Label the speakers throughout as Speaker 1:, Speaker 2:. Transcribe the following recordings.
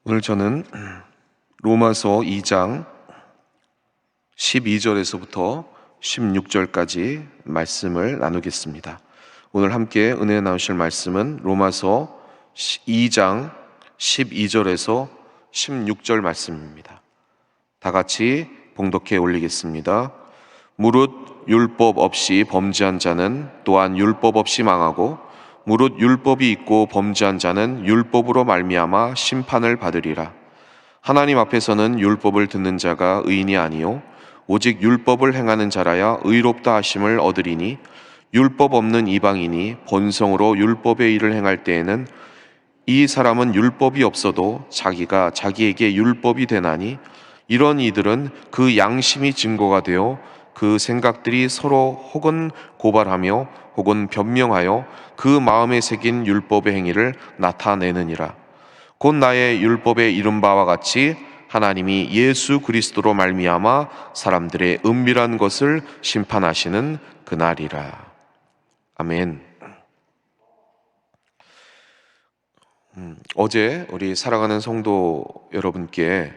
Speaker 1: 오늘 저는 로마서 2장 12절에서부터 16절까지 말씀을 나누겠습니다. 오늘 함께 은혜 나누실 말씀은 로마서 2장 12절에서 16절 말씀입니다. 다 같이 봉독해 올리겠습니다. 무릇 율법 없이 범죄한 자는 또한 율법 없이 망하고 무릇 율법이 있고 범죄한 자는 율법으로 말미암아 심판을 받으리라. 하나님 앞에서는 율법을 듣는 자가 의인이 아니요 오직 율법을 행하는 자라야 의롭다 하심을 얻으리니 율법 없는 이방인이 본성으로 율법의 일을 행할 때에는 이 사람은 율법이 없어도 자기가 자기에게 율법이 되나니 이런 이들은 그 양심이 증거가 되어 그 생각들이 서로 혹은 고발하며 혹은 변명하여 그 마음에 새긴 율법의 행위를 나타내느니라. 곧 나의 율법에 이른 바와 같이 하나님이 예수 그리스도로 말미암아 사람들의 은밀한 것을 심판하시는 그날이라. 아멘. 어제 우리 사랑하는 성도 여러분께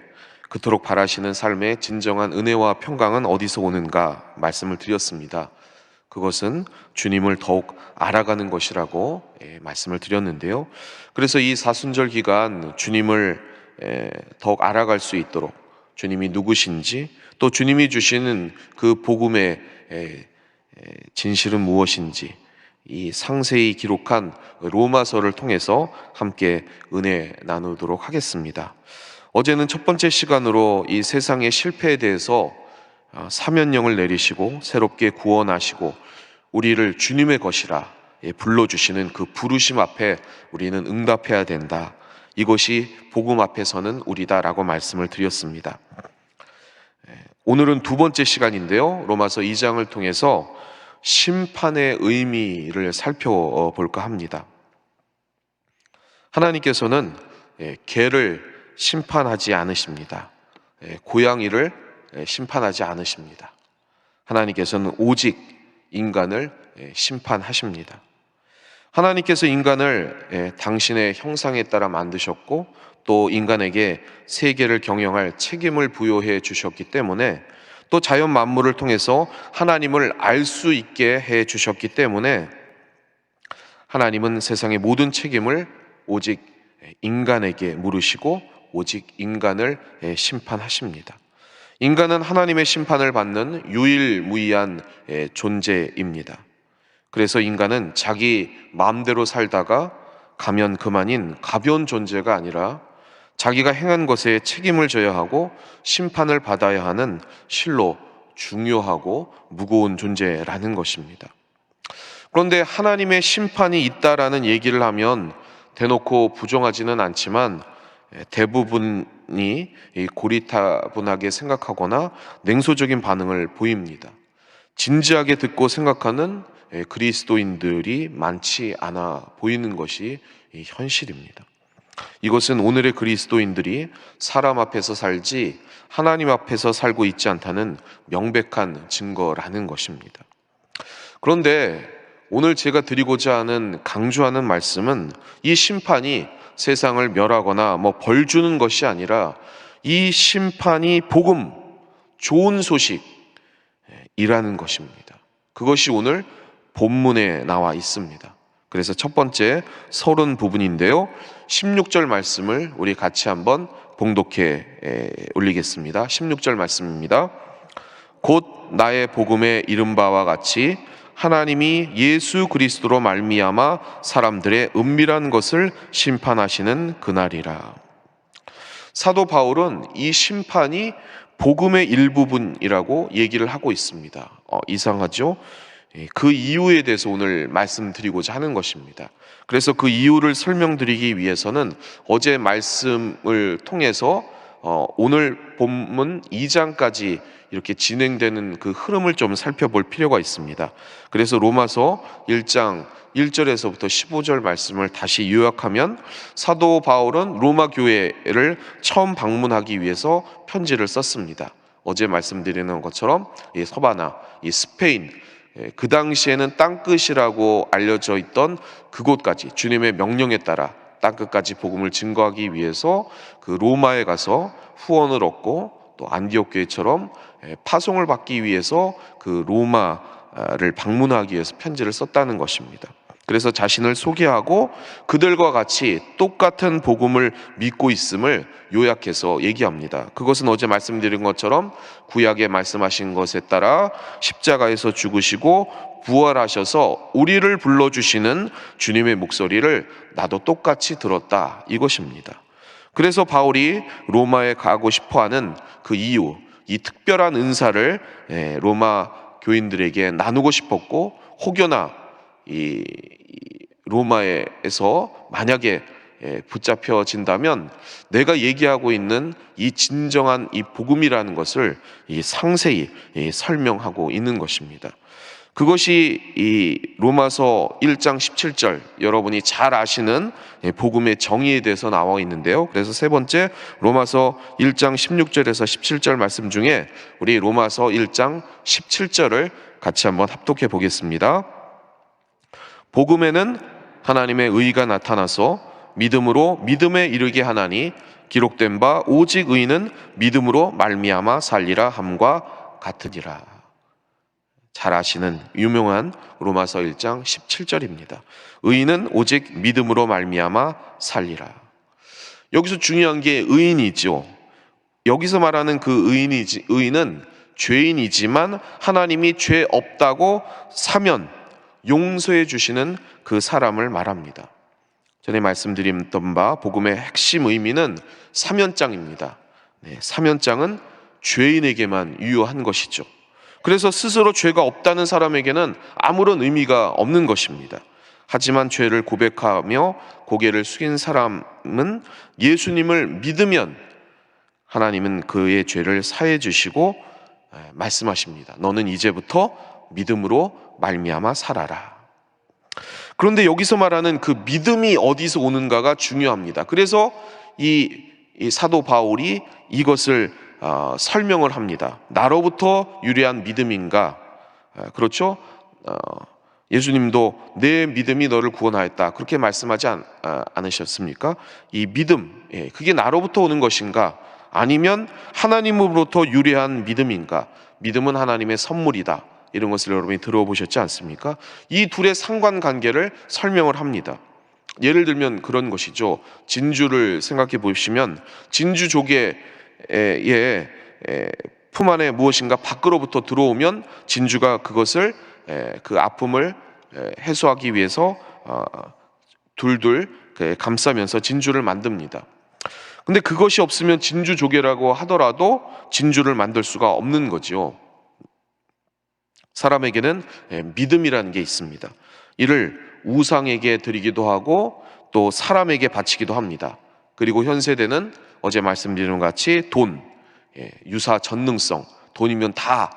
Speaker 1: 그토록 바라시는 삶의 진정한 은혜와 평강은 어디서 오는가 말씀을 드렸습니다. 그것은 주님을 더욱 알아가는 것이라고 말씀을 드렸는데요. 그래서 이 사순절 기간 주님을 더욱 알아갈 수 있도록 주님이 누구신지 또 주님이 주시는 그 복음의 진실은 무엇인지 이 상세히 기록한 로마서를 통해서 함께 은혜 나누도록 하겠습니다. 어제는 첫 번째 시간으로 이 세상의 실패에 대해서 사면령을 내리시고 새롭게 구원하시고 우리를 주님의 것이라 불러주시는 그 부르심 앞에 우리는 응답해야 된다. 이것이 복음 앞에 서는 우리다라고 말씀을 드렸습니다. 오늘은 두 번째 시간인데요. 로마서 2장을 통해서 심판의 의미를 살펴볼까 합니다. 하나님께서는 개를 심판하지 않으십니다. 고양이를 심판하지 않으십니다. 하나님께서는 오직 인간을 심판하십니다. 하나님께서 인간을 당신의 형상에 따라 만드셨고 또 인간에게 세계를 경영할 책임을 부여해 주셨기 때문에 또 자연 만물을 통해서 하나님을 알 수 있게 해 주셨기 때문에 하나님은 세상의 모든 책임을 오직 인간에게 물으시고 오직 인간을 심판하십니다. 인간은 하나님의 심판을 받는 유일무이한 존재입니다. 그래서 인간은 자기 마음대로 살다가 가면 그만인 가벼운 존재가 아니라 자기가 행한 것에 책임을 져야 하고 심판을 받아야 하는 실로 중요하고 무거운 존재라는 것입니다. 그런데 하나님의 심판이 있다라는 얘기를 하면 대놓고 부정하지는 않지만 대부분이 고리타분하게 생각하거나 냉소적인 반응을 보입니다. 진지하게 듣고 생각하는 그리스도인들이 많지 않아 보이는 것이 현실입니다. 이것은 오늘의 그리스도인들이 사람 앞에서 살지 하나님 앞에서 살고 있지 않다는 명백한 증거라는 것입니다. 그런데 오늘 제가 드리고자 하는 강조하는 말씀은 이 심판이 세상을 멸하거나 벌 주는 것이 아니라 이 심판이 복음, 좋은 소식이라는 것입니다. 그것이 오늘 본문에 나와 있습니다. 그래서 첫 번째 서론 부분인데요. 16절 말씀을 우리 같이 한번 봉독해 올리겠습니다. 16절 말씀입니다. 곧 나의 복음에 이른 바와 같이 하나님이 예수 그리스도로 말미암아 사람들의 은밀한 것을 심판하시는 그날이라. 사도 바울은 이 심판이 복음의 일부분이라고 얘기를 하고 있습니다. 이상하죠? 그 이유에 대해서 오늘 말씀드리고자 하는 것입니다. 그래서 그 이유를 설명드리기 위해서는 어제 말씀을 통해서 오늘 본문 2장까지 이렇게 진행되는 그 흐름을 좀 살펴볼 필요가 있습니다. 그래서 로마서 1장 1절에서부터 15절 말씀을 다시 요약하면 사도 바울은 로마 교회를 처음 방문하기 위해서 편지를 썼습니다. 어제 말씀드리는 것처럼 이 서바나, 이 스페인, 그 당시에는 땅끝이라고 알려져 있던 그곳까지 주님의 명령에 따라 땅끝까지 복음을 증거하기 위해서 그 로마에 가서 후원을 얻고 또 안디옥 교회처럼 파송을 받기 위해서 그 로마를 방문하기 위해서 편지를 썼다는 것입니다. 그래서 자신을 소개하고 그들과 같이 똑같은 복음을 믿고 있음을 요약해서 얘기합니다. 그것은 어제 말씀드린 것처럼 구약에 말씀하신 것에 따라 십자가에서 죽으시고 부활하셔서 우리를 불러주시는 주님의 목소리를 나도 똑같이 들었다, 이것입니다. 그래서 바울이 로마에 가고 싶어하는 그 이유, 이 특별한 은사를 로마 교인들에게 나누고 싶었고, 혹여나 이 로마에서 만약에 붙잡혀진다면 내가 얘기하고 있는 이 진정한 이 복음이라는 것을 상세히 설명하고 있는 것입니다. 그것이 이 로마서 1장 17절, 여러분이 잘 아시는 복음의 정의에 대해서 나와 있는데요. 그래서 세 번째, 로마서 1장 16절에서 17절 말씀 중에 우리 로마서 1장 17절을 같이 한번 합독해 보겠습니다. 복음에는 하나님의 의가 나타나서 믿음으로 믿음에 이르게 하나니 기록된 바 오직 의인은 믿음으로 말미암아 살리라 함과 같으니라. 잘 아시는 유명한 로마서 1장 17절입니다. 의인은 오직 믿음으로 말미암아 살리라. 여기서 중요한 게 의인이죠. 여기서 말하는 그 의인은 죄인이지만 하나님이 죄 없다고 사면 용서해 주시는 그 사람을 말합니다. 전에 말씀드렸던 바 복음의 핵심 의미는 사면장입니다. 사면장은 죄인에게만 유효한 것이죠. 그래서 스스로 죄가 없다는 사람에게는 아무런 의미가 없는 것입니다. 하지만 죄를 고백하며 고개를 숙인 사람은 예수님을 믿으면 하나님은 그의 죄를 사해 주시고 말씀하십니다. 너는 이제부터 믿음으로 말미암아 살아라. 그런데 여기서 말하는 그 믿음이 어디서 오는가가 중요합니다. 그래서 이 사도 바울이 이것을 설명을 합니다. 나로부터 유래한 믿음인가? 그렇죠? 예수님도 내 믿음이 너를 구원하였다, 그렇게 말씀하지 않으셨습니까? 이 믿음, 그게 나로부터 오는 것인가? 아니면 하나님으로부터 유래한 믿음인가? 믿음은 하나님의 선물이다, 이런 것을 여러분이 들어보셨지 않습니까? 이 둘의 상관관계를 설명을 합니다. 예를 들면 그런 것이죠. 진주를 생각해 보시면 진주 조개의 품 안에 무엇인가 밖으로부터 들어오면 진주가 그것을 그 아픔을 해소하기 위해서 둘둘 감싸면서 진주를 만듭니다. 근데 그것이 없으면 진주 조개라고 하더라도 진주를 만들 수가 없는 거죠. 사람에게는 믿음이라는 게 있습니다. 이를 우상에게 드리기도 하고 또 사람에게 바치기도 합니다. 그리고 현 세대는 어제 말씀드린 것 같이 돈, 유사 전능성, 돈이면 다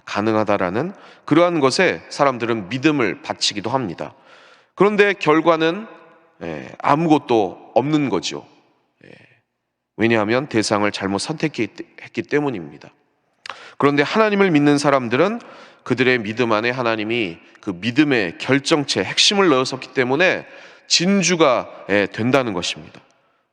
Speaker 1: 가능하다라는 그러한 것에 사람들은 믿음을 바치기도 합니다. 그런데 결과는 아무것도 없는 거죠. 왜냐하면 대상을 잘못 선택했기 때문입니다. 그런데 하나님을 믿는 사람들은 그들의 믿음 안에 하나님이 그 믿음의 결정체, 핵심을 넣으셨기 때문에 진주가 된다는 것입니다.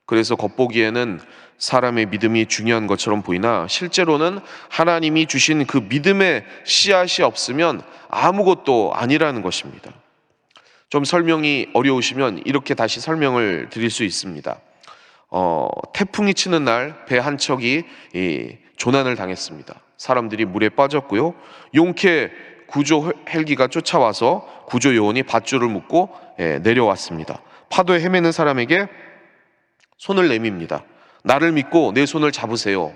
Speaker 1: 그래서 겉보기에는 사람의 믿음이 중요한 것처럼 보이나 실제로는 하나님이 주신 그 믿음의 씨앗이 없으면 아무것도 아니라는 것입니다. 좀 설명이 어려우시면 이렇게 다시 설명을 드릴 수 있습니다. 태풍이 치는 날 배 한 척이 조난을 당했습니다. 사람들이 물에 빠졌고요. 용케 구조 헬기가 쫓아와서 구조 요원이 밧줄을 묶고 내려왔습니다. 파도에 헤매는 사람에게 손을 내밉니다. 나를 믿고 내 손을 잡으세요.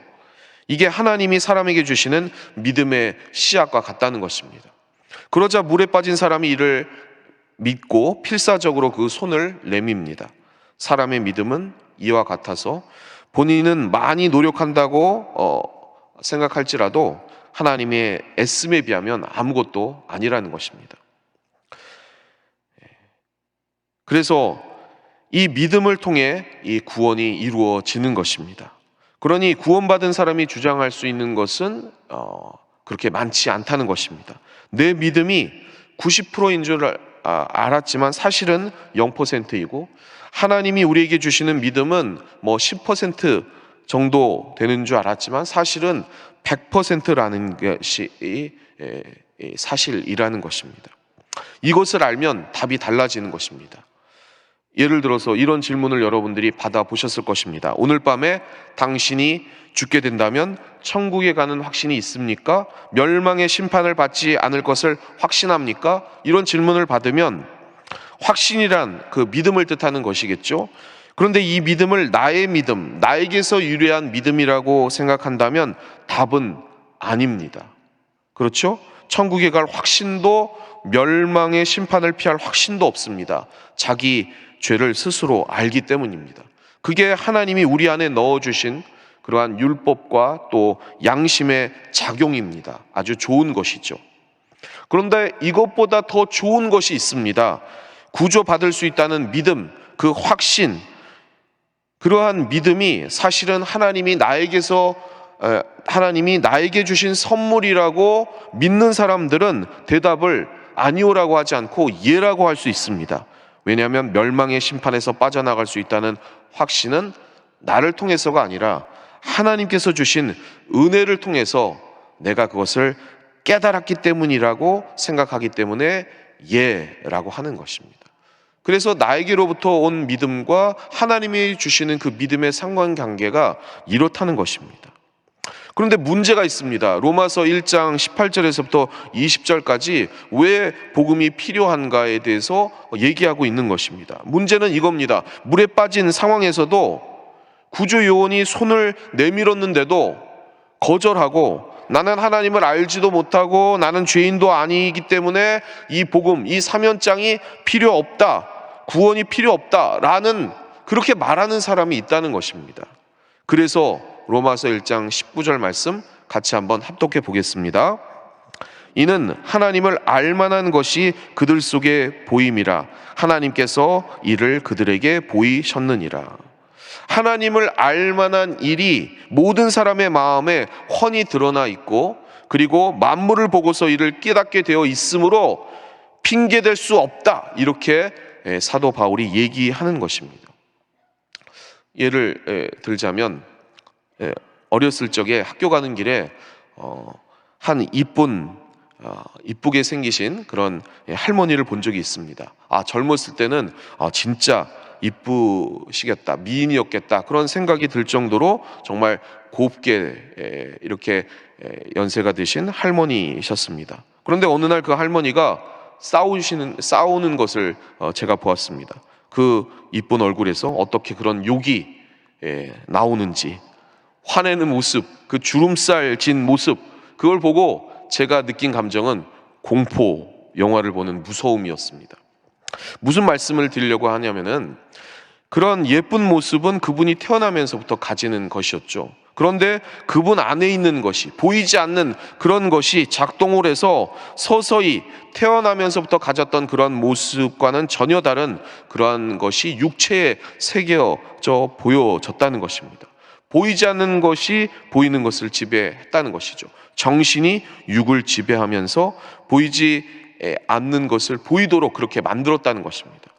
Speaker 1: 이게 하나님이 사람에게 주시는 믿음의 씨앗과 같다는 것입니다. 그러자 물에 빠진 사람이 이를 믿고 필사적으로 그 손을 내밉니다. 사람의 믿음은 이와 같아서 본인은 많이 노력한다고 생각할지라도 하나님의 애씀에 비하면 아무것도 아니라는 것입니다. 그래서 이 믿음을 통해 이 구원이 이루어지는 것입니다. 그러니 구원받은 사람이 주장할 수 있는 것은 그렇게 많지 않다는 것입니다. 내 믿음이 90%인 줄 알았지만 사실은 0%이고 하나님이 우리에게 주시는 믿음은 뭐 10% 정도 되는 줄 알았지만 사실은 100%라는 것이 사실이라는 것입니다. 이것을 알면 답이 달라지는 것입니다. 예를 들어서 이런 질문을 여러분들이 받아보셨을 것입니다. 오늘 밤에 당신이 죽게 된다면 천국에 가는 확신이 있습니까? 멸망의 심판을 받지 않을 것을 확신합니까? 이런 질문을 받으면 확신이란 그 믿음을 뜻하는 것이겠죠. 그런데 이 믿음을 나의 믿음, 나에게서 유래한 믿음이라고 생각한다면 답은 아닙니다. 그렇죠? 천국에 갈 확신도 멸망의 심판을 피할 확신도 없습니다. 자기 죄를 스스로 알기 때문입니다. 그게 하나님이 우리 안에 넣어주신 그러한 율법과 또 양심의 작용입니다. 아주 좋은 것이죠. 그런데 이것보다 더 좋은 것이 있습니다. 구조받을 수 있다는 믿음, 그 확신, 그러한 믿음이 사실은 하나님이 나에게 주신 선물이라고 믿는 사람들은 대답을 아니오라고 하지 않고 예라고 할 수 있습니다. 왜냐하면 멸망의 심판에서 빠져나갈 수 있다는 확신은 나를 통해서가 아니라 하나님께서 주신 은혜를 통해서 내가 그것을 깨달았기 때문이라고 생각하기 때문에 예라고 하는 것입니다. 그래서 나에게로부터 온 믿음과 하나님이 주시는 그 믿음의 상관관계가 이렇다는 것입니다. 그런데 문제가 있습니다. 로마서 1장 18절에서부터 20절까지 왜 복음이 필요한가에 대해서 얘기하고 있는 것입니다. 문제는 이겁니다. 물에 빠진 상황에서도 구주 요원이 손을 내밀었는데도 거절하고 나는 하나님을 알지도 못하고 나는 죄인도 아니기 때문에 이 복음, 이 사면장이 필요 없다, 구원이 필요 없다라는 그렇게 말하는 사람이 있다는 것입니다. 그래서 로마서 1장 19절 말씀 같이 한번 합독해 보겠습니다. 이는 하나님을 알만한 것이 그들 속에 보임이라 하나님께서 이를 그들에게 보이셨느니라. 하나님을 알만한 일이 모든 사람의 마음에 훤히 드러나 있고 그리고 만물을 보고서 이를 깨닫게 되어 있으므로 핑계댈 수 없다, 이렇게 사도 바울이 얘기하는 것입니다. 예를 들자면 어렸을 적에 학교 가는 길에 한 이쁘게 생기신 그런 할머니를 본 적이 있습니다. 젊었을 때는 진짜 이쁘시겠다, 미인이었겠다, 그런 생각이 들 정도로 정말 곱게 이렇게 연세가 드신 할머니셨습니다. 그런데 어느 날 그 할머니가 싸우는 것을 제가 보았습니다. 그 이쁜 얼굴에서 어떻게 그런 욕이 나오는지, 화내는 모습, 그 주름살 진 모습, 그걸 보고 제가 느낀 감정은 공포 영화를 보는 무서움이었습니다. 무슨 말씀을 드리려고 하냐면은 그런 예쁜 모습은 그분이 태어나면서부터 가지는 것이었죠. 그런데 그분 안에 있는 것이, 보이지 않는 그런 것이 작동을 해서 서서히 태어나면서부터 가졌던 그런 모습과는 전혀 다른 그러한 것이 육체에 새겨져 보여졌다는 것입니다. 보이지 않는 것이 보이는 것을 지배했다는 것이죠. 정신이 육을 지배하면서 보이지 않는 것을 보이도록 그렇게 만들었다는 것입니다.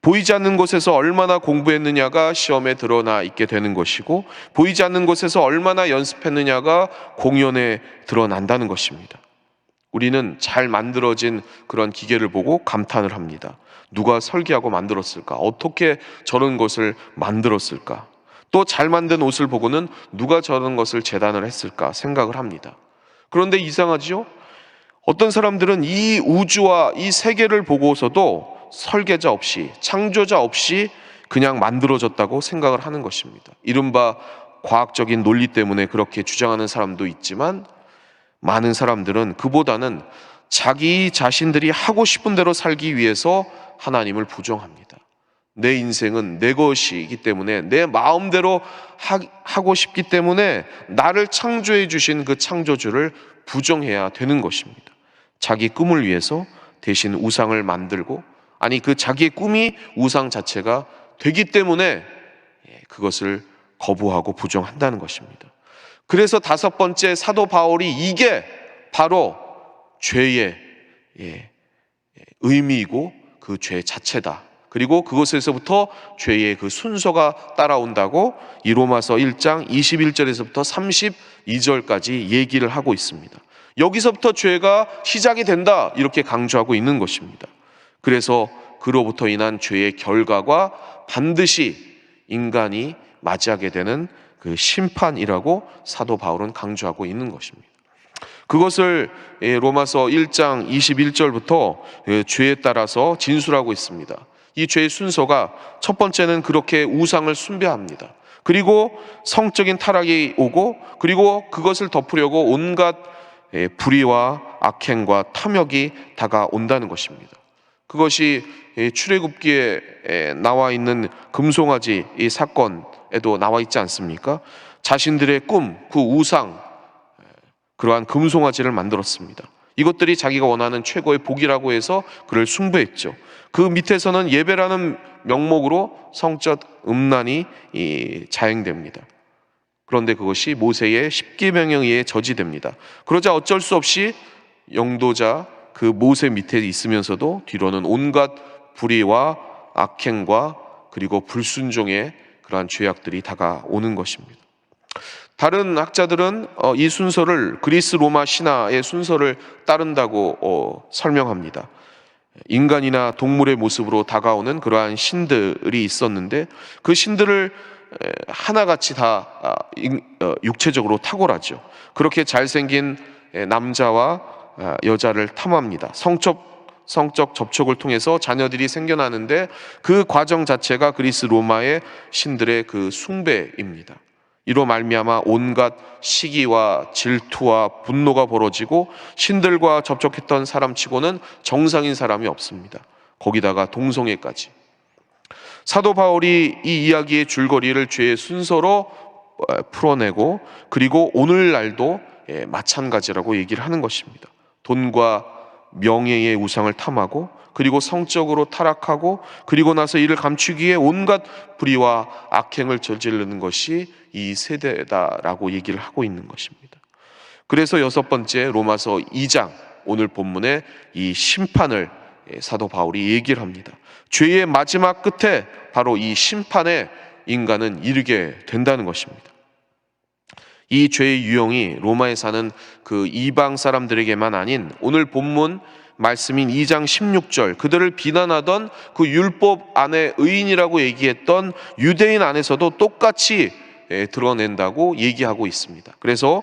Speaker 1: 보이지 않는 곳에서 얼마나 공부했느냐가 시험에 드러나 있게 되는 것이고, 보이지 않는 곳에서 얼마나 연습했느냐가 공연에 드러난다는 것입니다. 우리는 잘 만들어진 그런 기계를 보고 감탄을 합니다. 누가 설계하고 만들었을까? 어떻게 저런 것을 만들었을까? 또 잘 만든 옷을 보고는 누가 저런 것을 재단을 했을까 생각을 합니다. 그런데 이상하지요? 어떤 사람들은 이 우주와 이 세계를 보고서도 설계자 없이, 창조자 없이 그냥 만들어졌다고 생각을 하는 것입니다. 이른바 과학적인 논리 때문에 그렇게 주장하는 사람도 있지만, 많은 사람들은 그보다는 자기 자신들이 하고 싶은 대로 살기 위해서 하나님을 부정합니다. 내 인생은 내 것이기 때문에, 내 마음대로 하고 싶기 때문에 나를 창조해 주신 그 창조주를 부정해야 되는 것입니다. 자기 꿈을 위해서 대신 우상을 만들고, 아니 그 자기의 꿈이 우상 자체가 되기 때문에 그것을 거부하고 부정한다는 것입니다. 그래서 다섯 번째, 사도 바울이 이게 바로 죄의 의미이고 그 죄 자체다, 그리고 그것에서부터 죄의 그 순서가 따라온다고 이 로마서 1장 21절에서부터 32절까지 얘기를 하고 있습니다. 여기서부터 죄가 시작이 된다, 이렇게 강조하고 있는 것입니다. 그래서 그로부터 인한 죄의 결과가 반드시 인간이 맞이하게 되는 그 심판이라고 사도 바울은 강조하고 있는 것입니다. 그것을 로마서 1장 21절부터 죄에 따라서 진술하고 있습니다. 이 죄의 순서가 첫 번째는 그렇게 우상을 숭배합니다. 그리고 성적인 타락이 오고, 그리고 그것을 덮으려고 온갖 불의와 악행과 탐욕이 다가온다는 것입니다. 그것이 출애굽기에 나와 있는 금송아지 이 사건에도 나와 있지 않습니까? 자신들의 꿈, 그 우상, 그러한 금송아지를 만들었습니다. 이것들이 자기가 원하는 최고의 복이라고 해서 그를 숭배했죠. 그 밑에서는 예배라는 명목으로 성적 음란이 자행됩니다. 그런데 그것이 모세의 십계명에 의해 저지됩니다. 그러자 어쩔 수 없이 영도자 그 모세 밑에 있으면서도 뒤로는 온갖 불의와 악행과 그리고 불순종의 그러한 죄악들이 다가오는 것입니다. 다른 학자들은 이 순서를 그리스 로마 신화의 순서를 따른다고 설명합니다. 인간이나 동물의 모습으로 다가오는 그러한 신들이 있었는데 그 신들을 하나같이 다 육체적으로 탁월하죠. 그렇게 잘생긴 남자와 여자를 탐합니다. 성적 접촉을 통해서 자녀들이 생겨나는데 그 과정 자체가 그리스 로마의 신들의 그 숭배입니다. 이로 말미암아 온갖 시기와 질투와 분노가 벌어지고 신들과 접촉했던 사람치고는 정상인 사람이 없습니다. 거기다가 동성애까지. 사도 바울이 이 이야기의 줄거리를 죄의 순서로 풀어내고, 그리고 오늘날도 마찬가지라고 얘기를 하는 것입니다. 돈과 명예의 우상을 탐하고, 그리고 성적으로 타락하고, 그리고 나서 이를 감추기 위해 온갖 불의와 악행을 저지르는 것이 이 세대다라고 얘기를 하고 있는 것입니다. 그래서 여섯 번째 로마서 2장 오늘 본문에 이 심판을 사도 바울이 얘기를 합니다. 죄의 마지막 끝에 바로 이 심판에 인간은 이르게 된다는 것입니다. 이 죄의 유형이 로마에 사는 그 이방 사람들에게만 아닌 오늘 본문 말씀인 2장 16절 그들을 비난하던 그 율법 안에 의인이라고 얘기했던 유대인 안에서도 똑같이 드러낸다고 얘기하고 있습니다. 그래서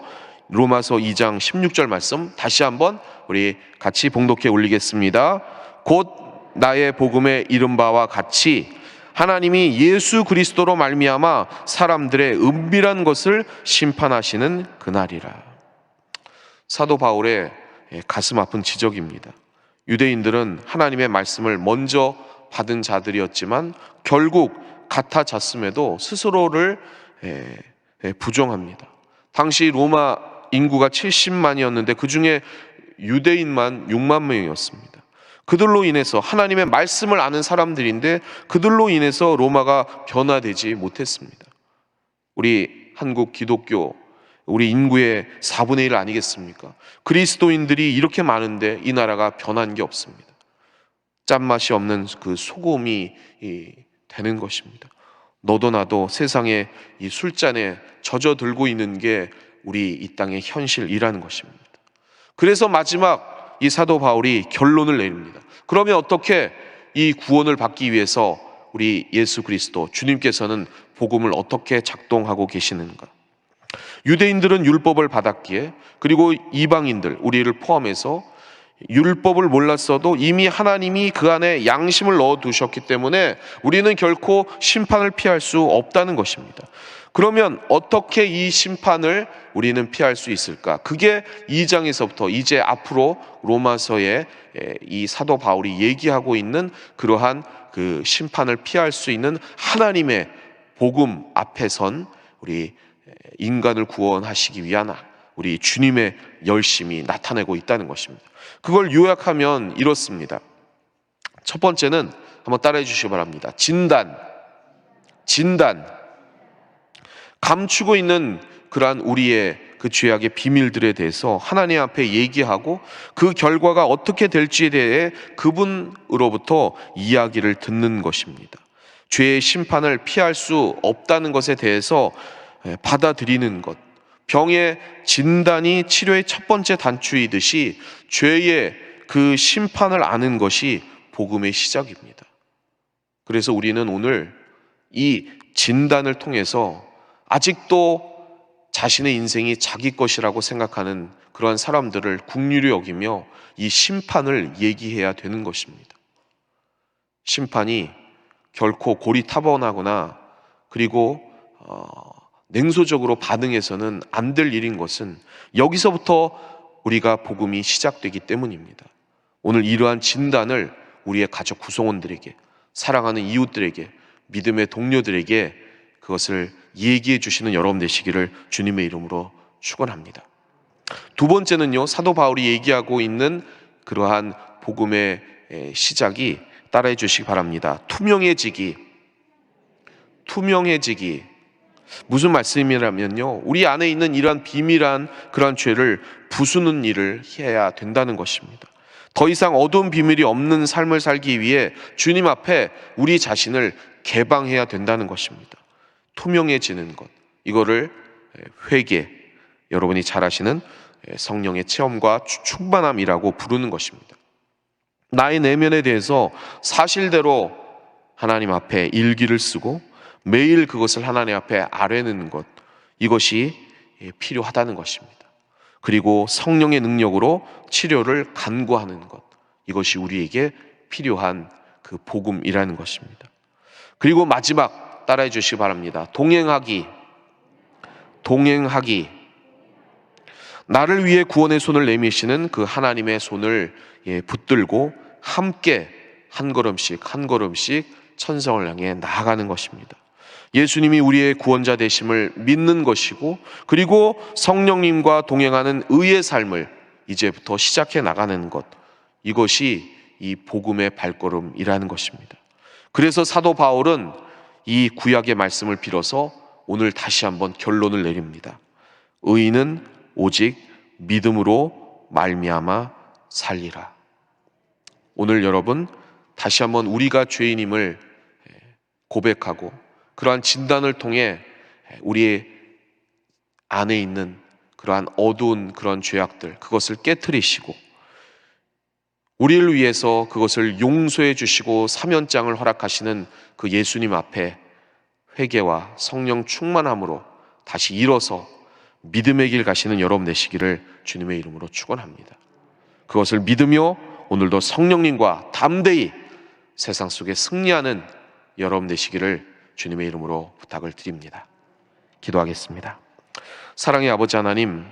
Speaker 1: 로마서 2장 16절 말씀 다시 한번 우리 같이 봉독해 올리겠습니다. 곧 나의 복음에 이른 바와 같이 하나님이 예수 그리스도로 말미암아 사람들의 은밀한 것을 심판하시는 그날이라. 사도 바울의 가슴 아픈 지적입니다. 유대인들은 하나님의 말씀을 먼저 받은 자들이었지만 결국 같아졌음에도 스스로를 부정합니다. 당시 로마 인구가 70만이었는데 그 중에 유대인만 6만 명이었습니다. 그들로 인해서 하나님의 말씀을 아는 사람들인데 그들로 인해서 로마가 변화되지 못했습니다. 우리 한국 기독교, 우리 인구의 4분의 1 아니겠습니까? 그리스도인들이 이렇게 많은데 이 나라가 변한 게 없습니다. 짠맛이 없는 그 소금이 되는 것입니다. 너도 나도 세상에 이 술잔에 젖어들고 있는 게 우리 이 땅의 현실이라는 것입니다. 그래서 마지막 이 사도 바울이 결론을 내립니다. 그러면 어떻게 이 구원을 받기 위해서 우리 예수 그리스도 주님께서는 복음을 어떻게 작동하고 계시는가? 유대인들은 율법을 받았기에, 그리고 이방인들 우리를 포함해서 율법을 몰랐어도 이미 하나님이 그 안에 양심을 넣어두셨기 때문에 우리는 결코 심판을 피할 수 없다는 것입니다. 그러면 어떻게 이 심판을 우리는 피할 수 있을까? 그게 2장에서부터 이제 앞으로 로마서에 이 사도 바울이 얘기하고 있는 그러한 그 심판을 피할 수 있는 하나님의 복음 앞에 선 우리 인간을 구원하시기 위한 우리 주님의 열심이 나타내고 있다는 것입니다. 그걸 요약하면 이렇습니다. 첫 번째는 한번 따라해 주시기 바랍니다. 진단. 감추고 있는 그러한 우리의 그 죄악의 비밀들에 대해서 하나님 앞에 얘기하고 그 결과가 어떻게 될지에 대해 그분으로부터 이야기를 듣는 것입니다. 죄의 심판을 피할 수 없다는 것에 대해서 받아들이는 것, 병의 진단이 치료의 첫 번째 단추이듯이 죄의 그 심판을 아는 것이 복음의 시작입니다. 그래서 우리는 오늘 이 진단을 통해서 아직도 자신의 인생이 자기 것이라고 생각하는 그러한 사람들을 긍휼히 여기며 이 심판을 얘기해야 되는 것입니다. 심판이 결코 고리타분하거나 그리고 냉소적으로 반응해서는 안 될 일인 것은 여기서부터 우리가 복음이 시작되기 때문입니다. 오늘 이러한 진단을 우리의 가족 구성원들에게, 사랑하는 이웃들에게, 믿음의 동료들에게 그것을 얘기해 주시는 여러분 되시기를 주님의 이름으로 축원합니다. 두 번째는요, 사도 바울이 얘기하고 있는 그러한 복음의 시작이, 따라해 주시기 바랍니다. 투명해지기. 무슨 말씀이라면요, 우리 안에 있는 이러한 비밀한 그러한 죄를 부수는 일을 해야 된다는 것입니다. 더 이상 어두운 비밀이 없는 삶을 살기 위해 주님 앞에 우리 자신을 개방해야 된다는 것입니다. 투명해지는 것, 이거를 회개, 여러분이 잘 아시는 성령의 체험과 충만함이라고 부르는 것입니다. 나의 내면에 대해서 사실대로 하나님 앞에 일기를 쓰고 매일 그것을 하나님 앞에 아뢰는 것, 이것이 필요하다는 것입니다. 그리고 성령의 능력으로 치료를 간구하는 것, 이것이 우리에게 필요한 그 복음이라는 것입니다. 그리고 마지막, 따라해 주시기 바랍니다. 동행하기. 나를 위해 구원의 손을 내미시는 그 하나님의 손을 붙들고 함께 한 걸음씩 천성을 향해 나아가는 것입니다. 예수님이 우리의 구원자 되심을 믿는 것이고, 그리고 성령님과 동행하는 의의 삶을 이제부터 시작해 나가는 것, 이것이 이 복음의 발걸음이라는 것입니다. 그래서 사도 바울은 이 구약의 말씀을 빌어서 오늘 다시 한번 결론을 내립니다. 의인은 오직 믿음으로 말미암아 살리라. 오늘 여러분, 다시 한번 우리가 죄인임을 고백하고 그러한 진단을 통해 우리 안에 있는 그러한 어두운 그런 죄악들, 그것을 깨트리시고 우리를 위해서 그것을 용서해 주시고 사면장을 허락하시는 그 예수님 앞에 회개와 성령 충만함으로 다시 일어서 믿음의 길 가시는 여러분 되시기를 주님의 이름으로 축원합니다. 그것을 믿으며 오늘도 성령님과 담대히 세상 속에 승리하는 여러분 되시기를 주님의 이름으로 부탁을 드립니다. 기도하겠습니다. 사랑의 아버지 하나님,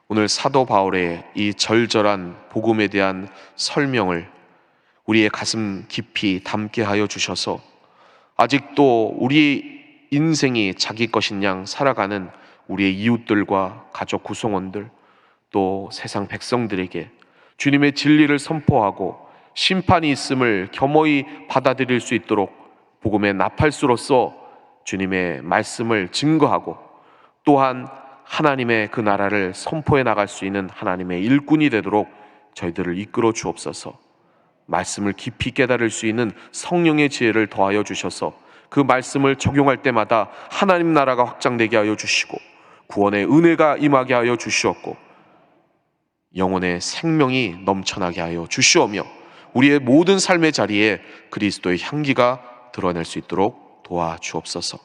Speaker 1: 오늘 사도 바울의 이 절절한 복음에 대한 설명을 우리의 가슴 깊이 담게 하여 주셔서 아직도 우리 인생이 자기 것인 양 살아가는 우리의 이웃들과 가족 구성원들, 또 세상 백성들에게 주님의 진리를 선포하고 심판이 있음을 겸허히 받아들일 수 있도록 복음의 나팔수로서 주님의 말씀을 증거하고 또한 하나님의 그 나라를 선포해 나갈 수 있는 하나님의 일꾼이 되도록 저희들을 이끌어 주옵소서. 말씀을 깊이 깨달을 수 있는 성령의 지혜를 더하여 주셔서 그 말씀을 적용할 때마다 하나님 나라가 확장되게 하여 주시고 구원의 은혜가 임하게 하여 주시옵고 영혼의 생명이 넘쳐나게 하여 주시오며 우리의 모든 삶의 자리에 그리스도의 향기가 드러낼 수 있도록 도와주옵소서.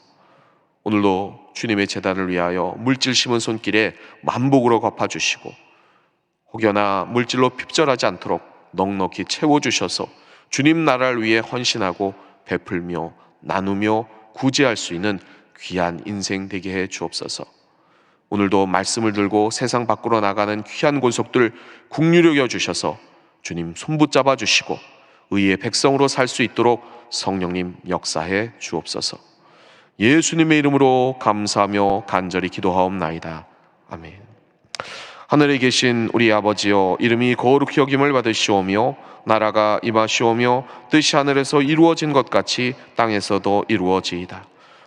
Speaker 1: 오늘도 주님의 제단을 위하여 물질 심은 손길에 만복으로 갚아주시고 혹여나 물질로 핍절하지 않도록 넉넉히 채워주셔서 주님 나라를 위해 헌신하고 베풀며 나누며 구제할 수 있는 귀한 인생 되게 해 주옵소서. 오늘도 말씀을 들고 세상 밖으로 나가는 귀한 권속들 긍휼히 여주셔서 주님 손붙잡아 주시고 의의 백성으로 살 수 있도록 성령님 역사해 주옵소서. 예수님의 이름으로 감사하며 간절히 기도하옵나이다. 아멘. 하늘에 계신 우리 아버지여, 이름이 거룩히 여김을 받으시오며 나라가 임하시오며 뜻이 하늘에서 이루어진 것 같이 땅에서도 이루어지이다.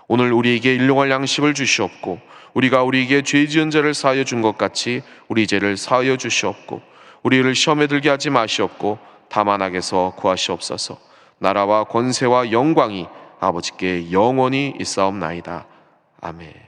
Speaker 1: 오늘 우리에게 일용할 양식을 주시옵고 우리가 우리에게 죄 지은 자를 사하여 준 것 같이 우리 죄를 사하여 주시옵고 우리를 시험에 들게 하지 마시옵고 다만 악에서 구하시옵소서. 나라와 권세와 영광이 아버지께 영원히 있사옵나이다. 아멘.